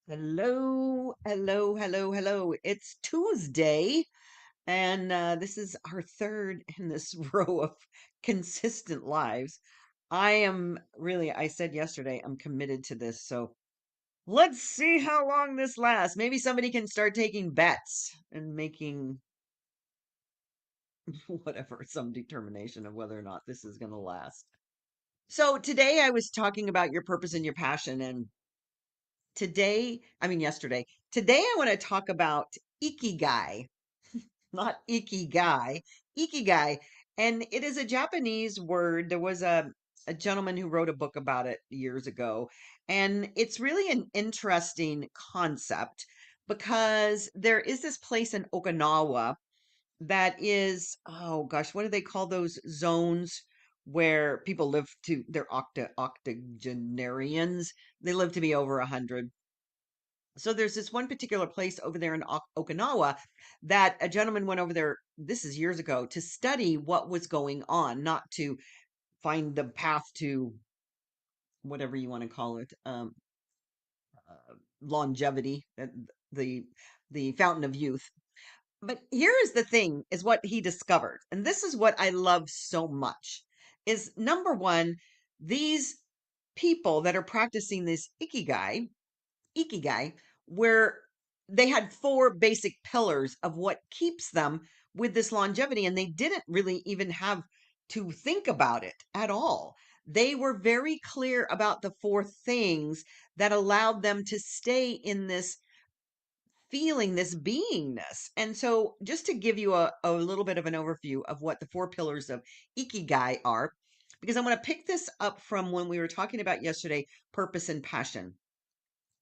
Hello, hello, hello, hello. It's Tuesday, and this is our third in this row of consistent lives. I said yesterday, I'm committed to this. So let's see how long this lasts. Maybe somebody can start taking bets and making whatever, some determination of whether or not this is going to last. So today I was talking about your purpose and your passion, and yesterday, today I want to talk about Ikigai, not Ikigai, Ikigai. And it is a Japanese word. There was a gentleman who wrote a book about it years ago. And it's really an interesting concept because there is this place in Okinawa that is, oh gosh, what do they call those zones where people live to, they're octogenarians. They live to be over 100. So there's this one particular place over there in Okinawa that a gentleman went over there, this is years ago, to study what was going on, not to find the path to whatever you want to call it, longevity, the the fountain of youth. But here is the thing, is what he discovered, and this is what I love so much, is number one, these people that are practicing this ikigai, where they had four basic pillars of what keeps them with this longevity. And they didn't really even have to think about it at all. They were very clear about the four things that allowed them to stay in this feeling, this beingness. And so, just to give you a little bit of an overview of what the four pillars of Ikigai are, because I'm going to pick this up from when we were talking about yesterday, purpose and passion.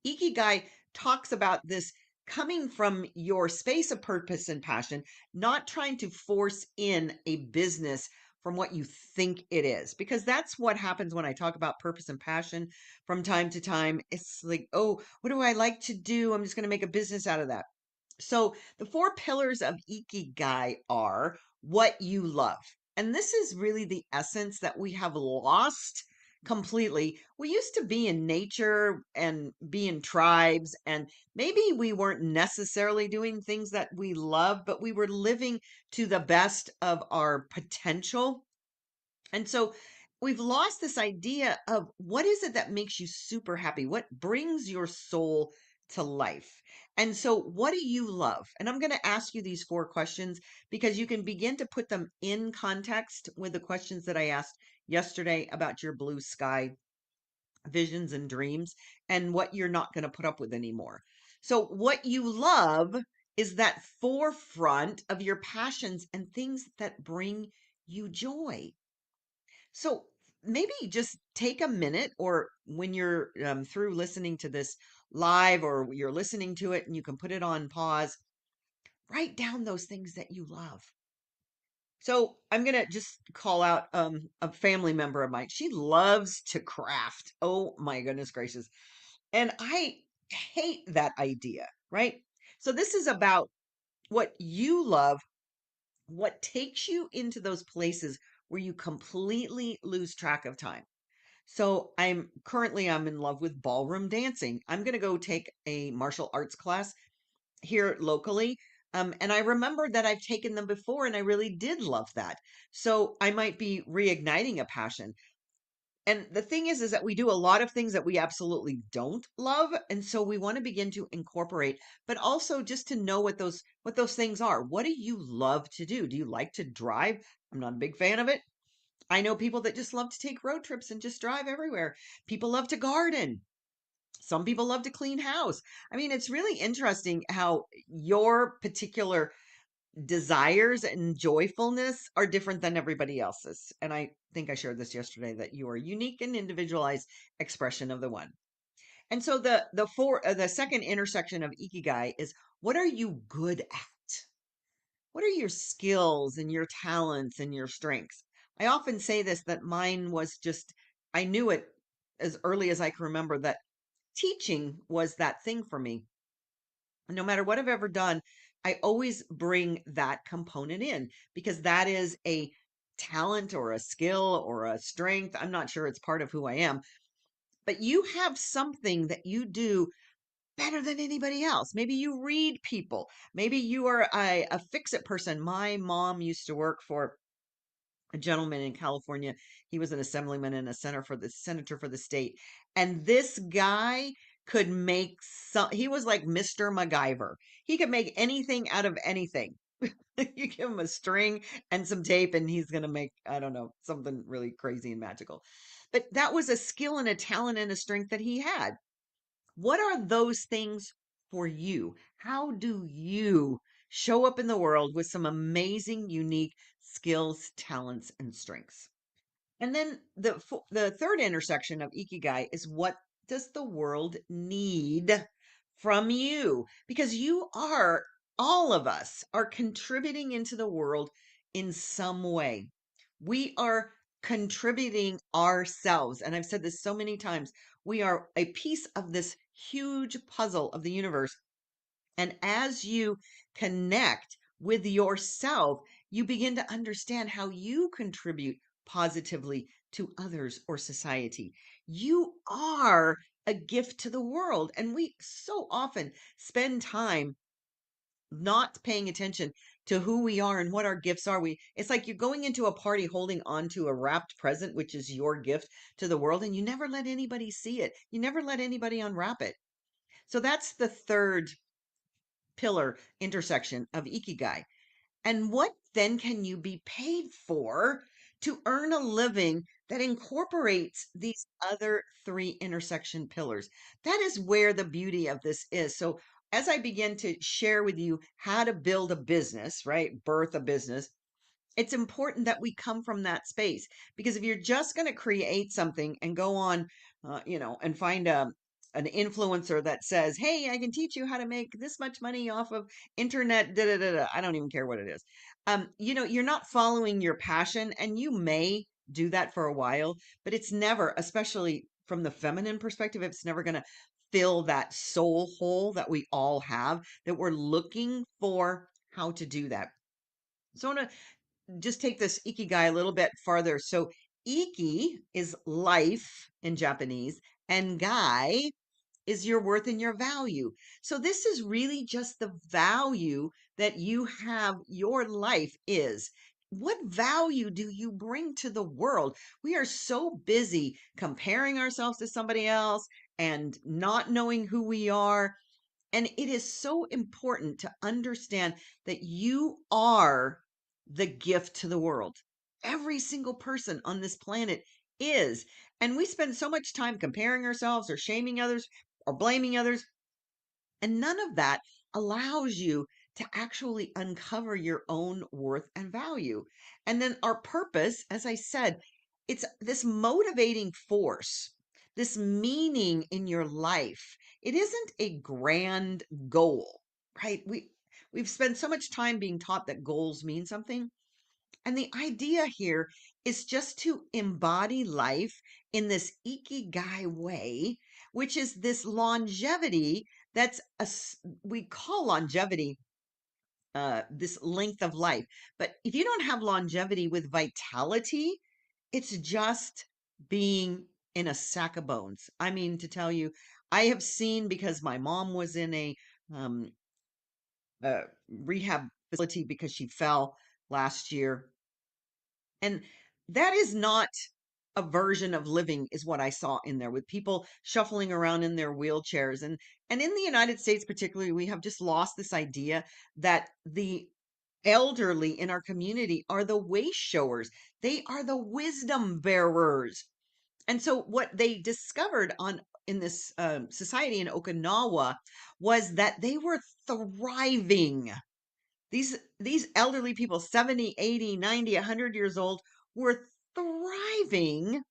Ikigai talks about this coming from your space of purpose and passion, not trying to force in a business from what you think it is, because that's what happens when I talk about purpose and passion from time to time. It's like, oh, what do I like to do? I'm just going to make a business out of that. So, the four pillars of Ikigai are what you love. And this is really the essence that we have lost completely. We used to be in nature and be in tribes, and maybe we weren't necessarily doing things that we love, but we were living to the best of our potential. And so we've lost this idea of what is it that makes you super happy? What brings your soul to life? And so, what do you love? And I'm going to ask you these four questions because you can begin to put them in context with the questions that I asked yesterday about your blue sky visions and dreams and what you're not going to put up with anymore. So, what you love is that forefront of your passions and things that bring you joy. So maybe just take a minute, or when you're through listening to this live, or you're listening to it and you can put it on pause, write down those things that you love. So I'm going to just call out a family member of mine. She loves to craft. Oh my goodness gracious. And I hate that idea, right? So this is about what you love, what takes you into those places where you completely lose track of time. So I'm in love with ballroom dancing. I'm going to go take a martial arts class here locally. And I remember that I've taken them before and I really did love that. So I might be reigniting a passion. And the thing is that we do a lot of things that we absolutely don't love. And so we want to begin to incorporate, but also just to know what those things are. What do you love to do? Do you like to drive? I'm not a big fan of it. I know people that just love to take road trips and just drive everywhere. People love to garden. Some people love to clean house. I mean, it's really interesting how your particular desires and joyfulness are different than everybody else's. And I think I shared this yesterday, that you are a unique and individualized expression of the one. And so the second intersection of ikigai is, what are you good at? What are your skills and your talents and your strengths? I often say this, that mine was just, I knew it as early as I can remember, that teaching was that thing for me. No matter what I've ever done, I always bring that component in because that is a talent or a skill or a strength. I'm not sure, it's part of who I am, but you have something that you do better than anybody else. Maybe you read people. Maybe you are a fix-it person. My mom used to work for a gentleman in California. He was an assemblyman and a senator for the state. And this guy could make he was like Mr. MacGyver. He could make anything out of anything. You give him a string and some tape, and he's going to make, I don't know, something really crazy and magical. But that was a skill and a talent and a strength that he had. What are those things for you? How do you show up in the world with some amazing, unique skills, talents, and strengths? And then the third intersection of Ikigai is, what does the world need from you? Because you are, all of us are contributing into the world in some way. We are contributing ourselves. And I've said this so many times. We are a piece of this huge puzzle of the universe, and as you connect with yourself, you begin to understand how you contribute positively to others or society. You are a gift to the world. And we so often spend time not paying attention to who we are and what our gifts are. It's like you're going into a party holding on to a wrapped present, which is your gift to the world, and you never let anybody see it. You never let anybody unwrap it. So that's the third pillar intersection of Ikigai. And what then can you be paid for to earn a living that incorporates these other three intersection pillars? That is where the beauty of this is. So, as I begin to share with you how to build a business, right? Birth a business, it's important that we come from that space, because if you're just going to create something and go on, and find an influencer that says, "Hey, I can teach you how to make this much money off of internet." Da, da, da, da. I don't even care what it is. You're not following your passion, and you may do that for a while, but it's never, especially from the feminine perspective, it's never going to fill that soul hole that we all have, that we're looking for how to do that. So I want to just take this ikigai a little bit farther. So iki is life in Japanese, and gai is your worth and your value. So this is really just the value that you have. Your life is, what value do you bring to the world? We are so busy comparing ourselves to somebody else and not knowing who we are. And it is so important to understand that you are the gift to the world. Every single person on this planet is. And we spend so much time comparing ourselves or shaming others or blaming others. And none of that allows you to actually uncover your own worth and value. And then our purpose, as I said, it's this motivating force, this meaning in your life. It isn't a grand goal, right? We've spent so much time being taught that goals mean something. And the idea here is just to embody life in this ikigai way, which is this longevity. We call longevity this length of life. But if you don't have longevity with vitality, it's just being in a sack of bones. I mean, to tell you, I have seen, because my mom was in um, a rehab facility because she fell last year, and that is not a version of living, is what I saw in there, with people shuffling around in their wheelchairs. And in the United States particularly, we have just lost this idea that the elderly in our community are the way showers. They are the wisdom bearers. And so what they discovered on in this society in Okinawa was that they were thriving. These elderly people, 70, 80, 90, 100 years old, were thriving.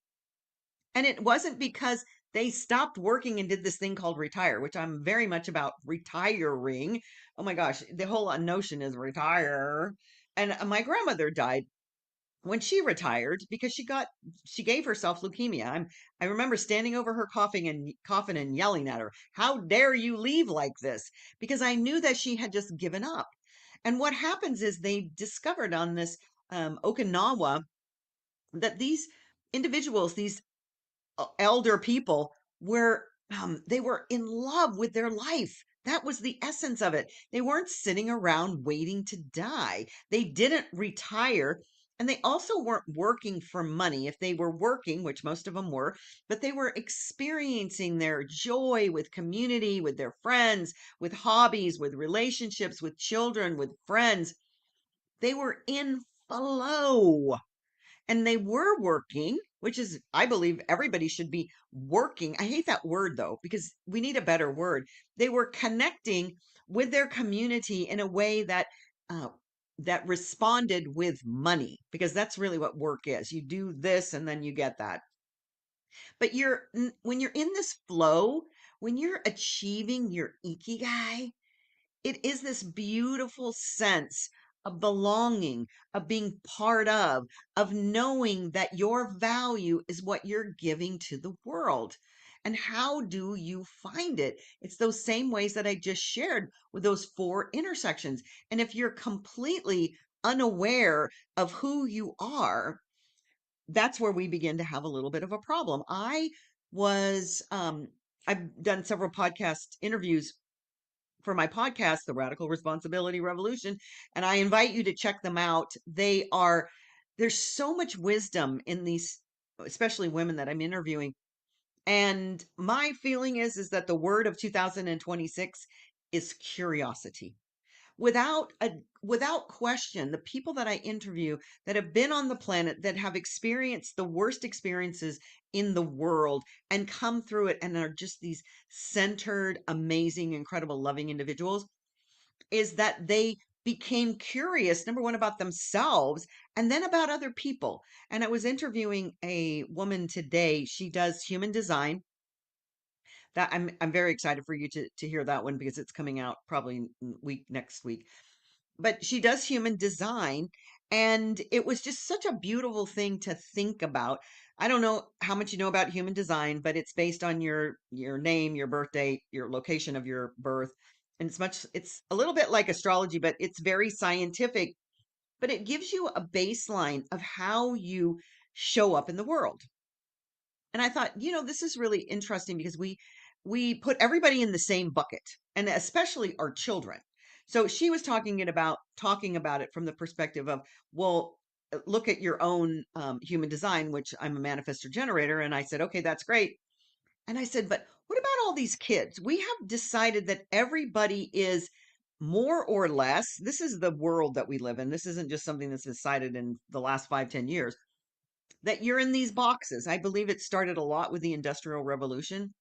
And it wasn't because they stopped working and did this thing called retire, which I'm very much about retiring. Oh my gosh, the whole notion is retire. And my grandmother died when she retired because she gave herself leukemia. I remember standing over her coffin and yelling at her, "How dare you leave like this?" Because I knew that she had just given up. And what happens is they discovered on this Okinawa that these individuals, these elder people, were they were in love with their life. That was the essence of it. They weren't sitting around waiting to die. They didn't retire. And they also weren't working for money. If they were working, which most of them were, but they were experiencing their joy with community, with their friends, with hobbies, with relationships, with children, with friends. They were in flow and they were working, which is, I believe everybody should be working. I hate that word though, because we need a better word. They were connecting with their community in a way that, uh, that responded with money, because that's really what work is. You do this and then you get that. But when you're in this flow, when you're achieving your ikigai, it is this beautiful sense of belonging, of being part of knowing that your value is what you're giving to the world. And how do you find it? It's those same ways that I just shared with those four intersections. And if you're completely unaware of who you are, that's where we begin to have a little bit of a problem. Was, I've done several podcast interviews for my podcast, The Radical Responsibility Revolution, and I invite you to check them out. There's so much wisdom in these, especially women that I'm interviewing. And my feeling is that the word of 2026 is curiosity. Without question, the people that I interview that have been on the planet, that have experienced the worst experiences in the world and come through it and are just these centered, amazing, incredible, loving individuals, is that they became curious, number one, about themselves and then about other people. And I was interviewing a woman today. She does human design. That I'm very excited for you to hear that one, because it's coming out probably next week. But she does human design, and it was just such a beautiful thing to think about. I don't know how much you know about human design, but it's based on your name, your birth date, your location of your birth. And it's a little bit like astrology, but it's very scientific, but it gives you a baseline of how you show up in the world. And I thought, this is really interesting, because we put everybody in the same bucket, and especially our children. So she was talking about it from the perspective of, well, look at your own human design, which I'm a manifestor generator. And I said, okay, that's great. And I said, but what about all these kids? We have decided that everybody is more or less. This is the world that we live in. This isn't just something that's decided in the last 5, 10 years, that you're in these boxes. I believe it started a lot with the Industrial Revolution,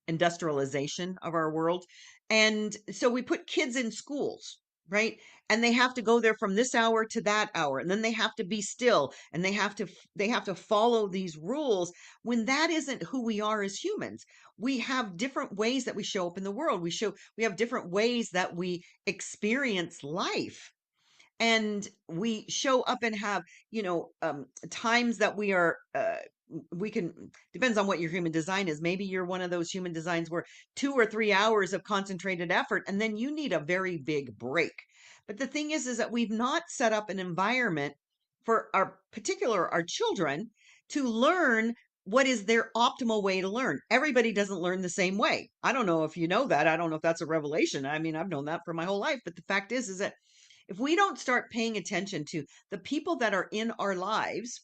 industrialization of our world. And so we put kids in schools, right? And they have to go there from this hour to that hour, and then they have to be still, and they have to follow these rules, when that isn't who we are as humans. We have different ways that we show up in the world. We have different ways that we experience life, and we show up and have, times that we can, depends on what your human design is. Maybe you're one of those human designs where 2 or 3 hours of concentrated effort and then you need a very big break. But the thing is that we've not set up an environment for our children to learn what is their optimal way to learn. Everybody doesn't learn the same way. I don't know if you know that. I don't know if that's a revelation. I mean, I've known that for my whole life, but the fact is that if we don't start paying attention to the people that are in our lives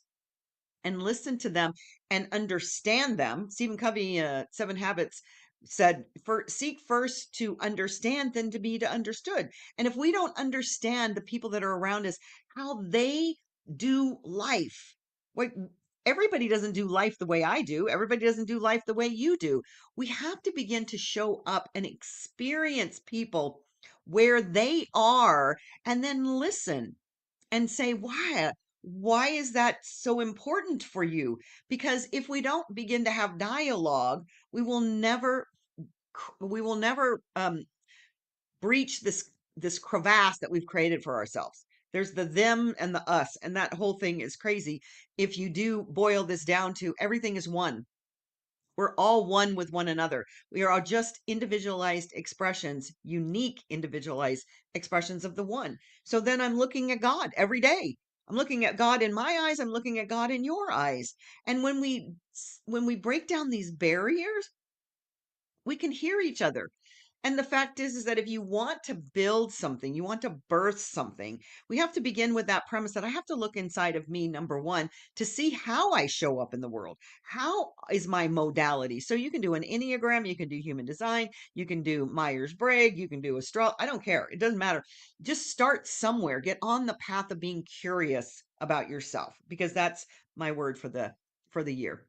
and listen to them and understand them, Stephen Covey, Seven Habits, said, seek first to understand, then to be to understood. And if we don't understand the people that are around us, how they do life, what everybody doesn't do life the way I do. Everybody doesn't do life the way you do. We have to begin to show up and experience people where they are, and then listen and say, why is that so important for you? Because if we don't begin to have dialogue, we will never breach this crevasse that we've created for ourselves. There's the them and the us, and that whole thing is crazy. If you do boil this down to, everything is one. We're all one with one another. We are all just individualized expressions, unique individualized expressions of the one. So then I'm looking at God every day. I'm looking at God in my eyes. I'm looking at God in your eyes. And when we break down these barriers, we can hear each other. And the fact is that if you want to build something, you want to birth something, we have to begin with that premise that I have to look inside of me, number one, to see how I show up in the world. How is my modality? So you can do an Enneagram, you can do human design, you can do Myers-Briggs, you can do astro. I don't care. It doesn't matter. Just start somewhere. Get on the path of being curious about yourself, because that's my word for the year.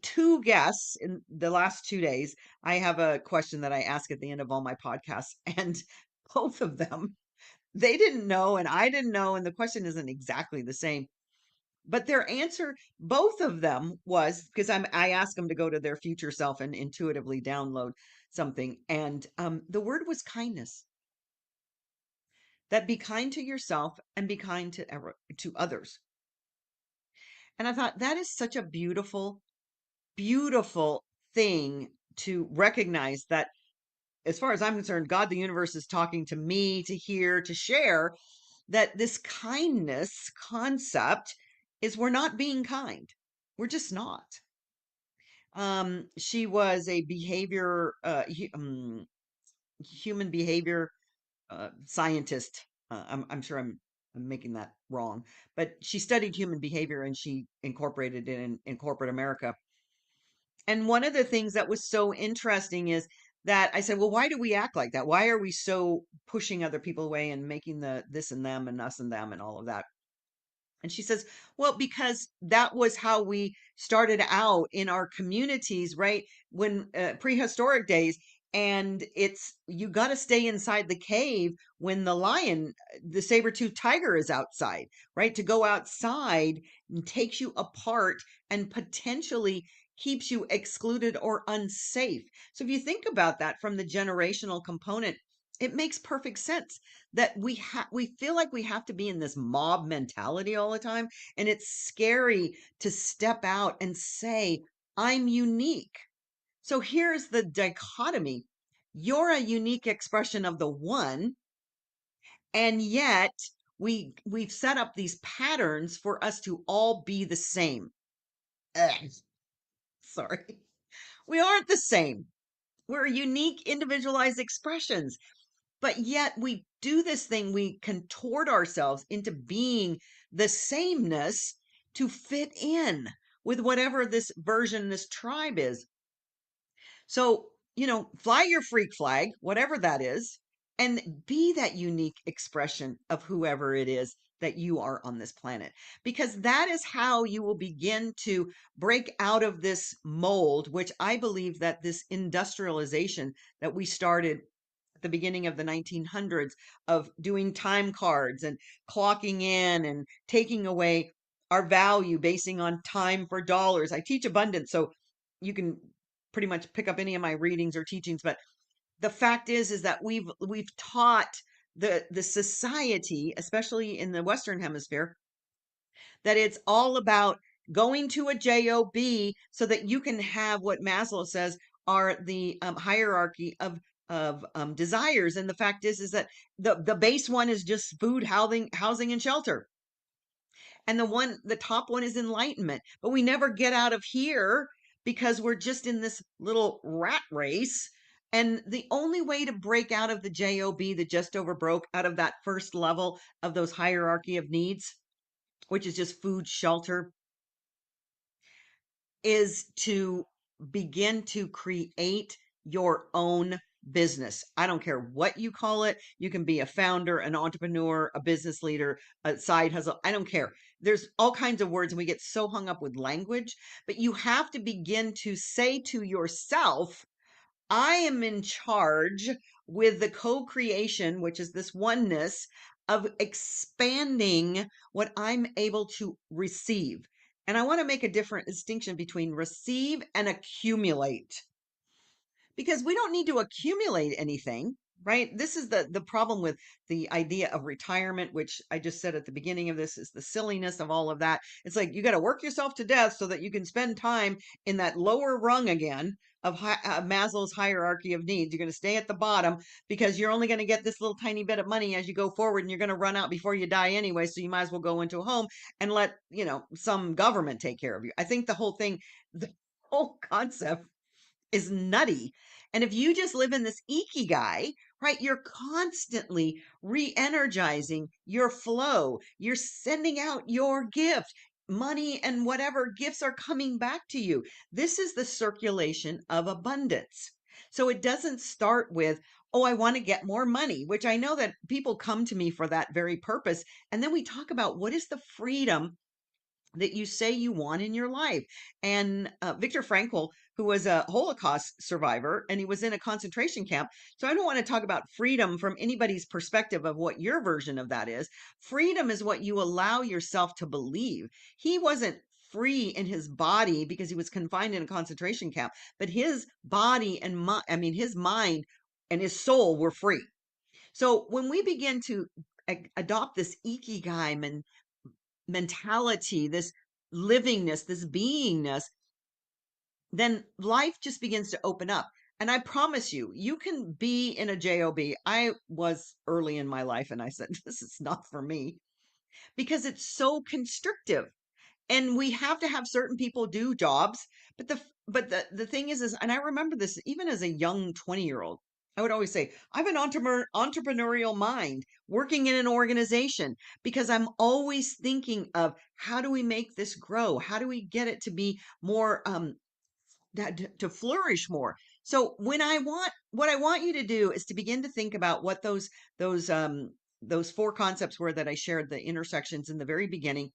Two guests in the last 2 days. I have a question that I ask at the end of all my podcasts, and both of them, they didn't know, and I didn't know, and the question isn't exactly the same. But their answer, both of them, was because I asked them to go to their future self and intuitively download something, and the word was kindness. That be kind to yourself and be kind to others. And I thought that is such a beautiful, beautiful thing to recognize that, as far as I'm concerned, God, the universe is talking to me to hear, to share that this kindness concept is we're not being kind. We're just not. She was a human behavior scientist. I'm sure I'm making that wrong, but she studied human behavior and she incorporated it in corporate America. And one of the things that was so interesting is that I said, well, why do we act like that? Why are we so pushing other people away and making the this and them and us and them and all of that? And she says, well, because that was how we started out in our communities, right? When prehistoric days. And it's, you got to stay inside the cave when the lion, the saber-toothed tiger is outside, right? To go outside takes you apart and potentially keeps you excluded or unsafe. So if you think about that from the generational component, it makes perfect sense that we feel like we have to be in this mob mentality all the time, and it's scary to step out and say I'm unique. So here's the dichotomy: you're a unique expression of the one, and yet we've set up these patterns for us to all be the same. Ugh, sorry, we aren't the same. We're unique individualized expressions. But yet we do this thing, we contort ourselves into being the sameness to fit in with whatever this version, this tribe is. So, fly your freak flag, whatever that is, and be that unique expression of whoever it is that you are on this planet. Because that is how you will begin to break out of this mold, which I believe that this industrialization that we started at the beginning of the 1900s, of doing time cards and clocking in and taking away our value basing on time for dollars. I teach abundance, so you can pretty much pick up any of my readings or teachings, but the fact is that we've taught the society, especially in the Western Hemisphere, that it's all about going to a job so that you can have what Maslow says are the hierarchy of desires. And the fact is that the base one is just food, housing and shelter, and the top one is enlightenment. But we never get out of here because we're just in this little rat race. And the only way to break out of the job, the just over broke, out of that first level of those hierarchy of needs, which is just food, shelter, is to begin to create your own business. I don't care what you call it. You can be a founder, an entrepreneur, a business leader, a side hustle. I don't care. There's all kinds of words, and we get so hung up with language, but you have to begin to say to yourself, I am in charge with the co creation, which is this oneness of expanding what I'm able to receive. And I want to make a different distinction between receive and accumulate, because we don't need to accumulate anything, right? This is the problem with the idea of retirement, which I just said at the beginning of this, is the silliness of all of that. It's like you got to work yourself to death so that you can spend time in that lower rung again of Maslow's hierarchy of needs. You're going to stay at the bottom because you're only going to get this little tiny bit of money as you go forward, and you're going to run out before you die anyway, so you might as well go into a home and let some government take care of you. I think the whole thing, the whole concept is nutty. And if you just live in this ikigai, right, you're constantly re-energizing your flow. You're sending out your gift. Money and whatever gifts are coming back to you. This is the circulation of abundance. So it doesn't start with, oh, I want to get more money, which I know that people come to me for that very purpose. And then we talk about what is the freedom that you say you want in your life. And Viktor Frankl, who was a Holocaust survivor and he was in a concentration camp. So I don't want to talk about freedom from anybody's perspective of what your version of that is. Freedom is what you allow yourself to believe. He wasn't free in his body because he was confined in a concentration camp, but his body and his mind and his soul were free. So when we begin to adopt this ikigai mentality, this livingness, this beingness, then life just begins to open up. And I promise you, you can be in a job. I was early in my life and I said, this is not for me because it's so constrictive. And we have to have certain people do jobs, but the thing is, and I remember this even as a young 20-year-old. I would always say I have an entrepreneurial mind working in an organization because I'm always thinking of how do we make this grow, how do we get it to be more that to flourish more. So when I want what I want you to do is to begin to think about what those those four concepts were that I shared, the intersections in the very beginning,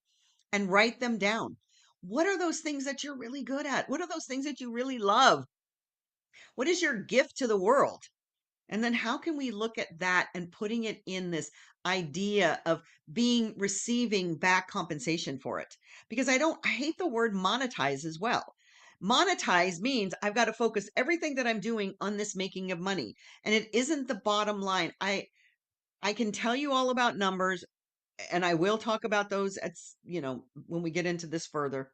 and write them down. What are those things that you're really good at? What are those things that you really love? What is your gift to the world? And then how can we look at that and putting it in this idea of being receiving back compensation for it? Because I hate the word monetize as well. Monetize means I've got to focus everything that I'm doing on this making of money. And it isn't the bottom line. I can tell you all about numbers and I will talk about those at, when we get into this further.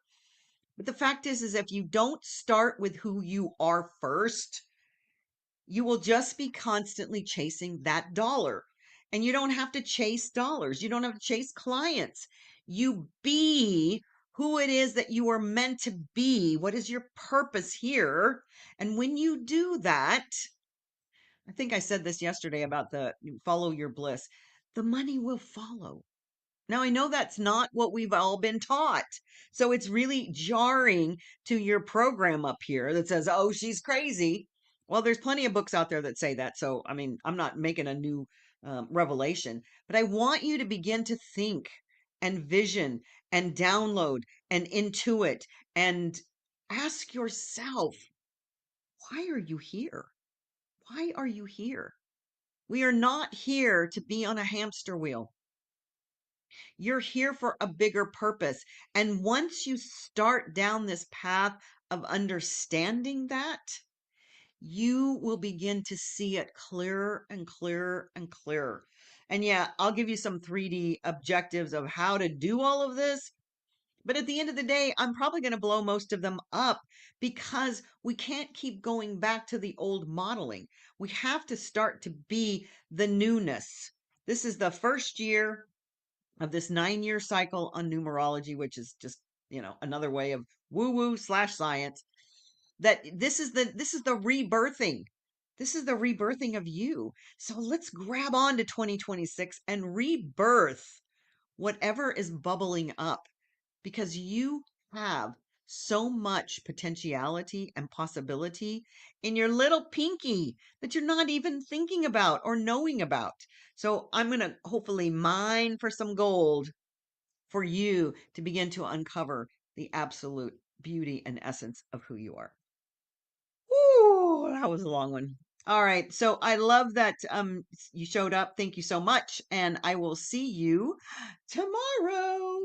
But the fact is if you don't start with who you are first, you will just be constantly chasing that dollar. And you don't have to chase dollars. You don't have to chase clients. You be who it is that you are meant to be. What is your purpose here? And when you do that, I think I said this yesterday about the follow your bliss, the money will follow. Now, I know that's not what we've all been taught. So it's really jarring to your program up here that says, oh, she's crazy. Well, there's plenty of books out there that say that. So, I mean, I'm not making a new revelation, but I want you to begin to think and vision and download and intuit and ask yourself, why are you here? Why are you here? We are not here to be on a hamster wheel. You're here for a bigger purpose. And once you start down this path of understanding that, you will begin to see it clearer and clearer and clearer. And yeah, I'll give you some 3D objectives of how to do all of this. But at the end of the day, I'm probably going to blow most of them up because we can't keep going back to the old modeling. We have to start to be the newness. This is the first year of this 9-year cycle on numerology, which is just, another way of woo woo slash science, that this is the rebirthing. This is the rebirthing of you. So let's grab on to 2026 and rebirth whatever is bubbling up because you have so much potentiality and possibility in your little pinky that you're not even thinking about or knowing about. So I'm going to hopefully mine for some gold for you to begin to uncover the absolute beauty and essence of who you are. Ooh, that was a long one. All right. So I love that you showed up. Thank you so much. And I will see you tomorrow.